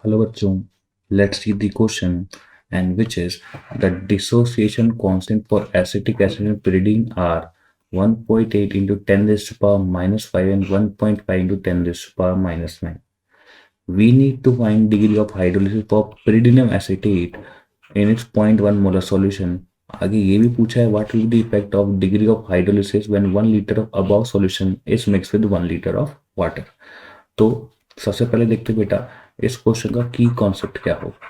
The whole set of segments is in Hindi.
Hello बच्चों, let's see the question and which is the dissociation constant for acetic acid and pyridine are 1.8 into 10 raised to power minus 5 and 1.5 into 10 raised to power minus 9. We need to find degree of hydrolysis for pyridinium acetate in its 0.1 molar solution. आगे ये भी पूछा है what will be the effect of degree of hydrolysis when 1 liter of above solution is mixed with 1 liter of water. तो सबसे पहले देखते बेटा इस क्वेश्चन का की कॉन्सेप्ट क्या होगा.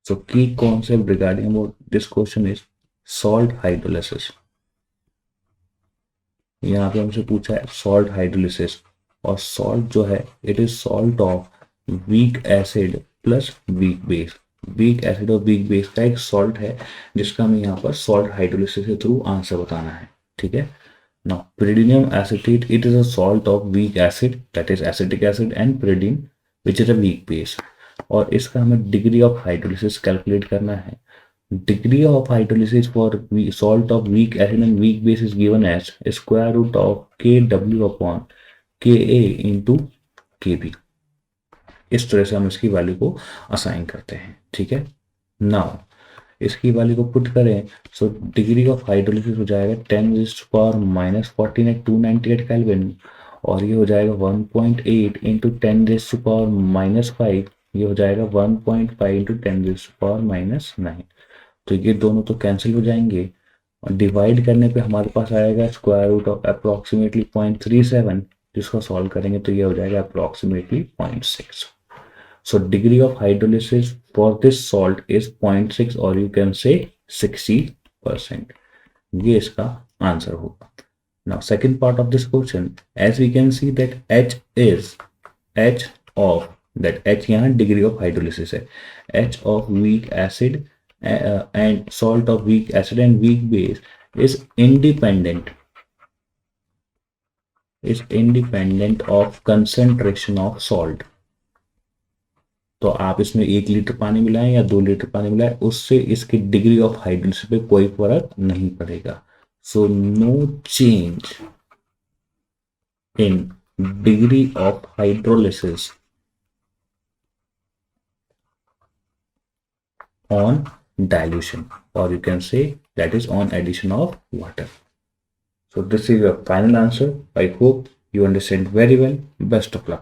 सो की concept regarding about this question is salt hydrolysis. यहाँ पे हमसे पूछा है सॉल्ट हाइड्रोलिसिस और सॉल्ट जो है it is salt of weak acid plus weak base. Weak acid और वीक बेस का एक सॉल्ट है जिसका हमें यहाँ पर सॉल्ट हाइड्रोलिसिस के थ्रू आंसर बताना है. ठीक है. Now, pyridinium acetate, it is a salt of weak acid, that is acetic acid, and pyridine, which is a weak base. और इसका हमें डिग्री ऑफ हाइड्रोलिसिस कैलकुलेट करना है. Degree of hydrolysis for salt of weak acid and weak base is given as square root of K W upon K A into के बी. इस तरह से हम इसकी वैल्यू को असाइन करते हैं. ठीक है. नाउ इसकी वैल्यू को पुट करें सो डिग्री ऑफ हाइड्रोलिसिस हो जाएगा 10 raised to power minus 14 at 298 kelvin और ये हो जाएगा 1.8 into 10 raised to power minus 5. ये हो जाएगा 1.5 into 10 raised to power minus 9. तो ये दोनों तो कैंसिल हो जाएंगे और डिवाइड करने पे हमारे पास आएगा स्क्वायर रूट ऑफ अप्रोक्सीमेटली 0.37. जिसको सॉल्व करेंगे तो ये हो जाएगा approximately 0.6. So degree of hydrolysis for this salt is 0.6 or you can say 60%. ये इसका आंसर होगा. Now second part of this question, as we can see that H is H of that H यहाँ degree of hydrolysis है. H of weak acid and salt of weak acid and weak base is independent of concentration of salt. तो आप इसमें 1 लीटर पानी मिलाएं या 2 लीटर पानी मिलाएं उससे इसकी डिग्री ऑफ हाइड्रोलिसिस पे कोई फर्क नहीं पड़ेगा. So no change in degree of hydrolysis on dilution or you can say that is on addition of water. So this is your final answer. I hope you understand very well. Best of luck.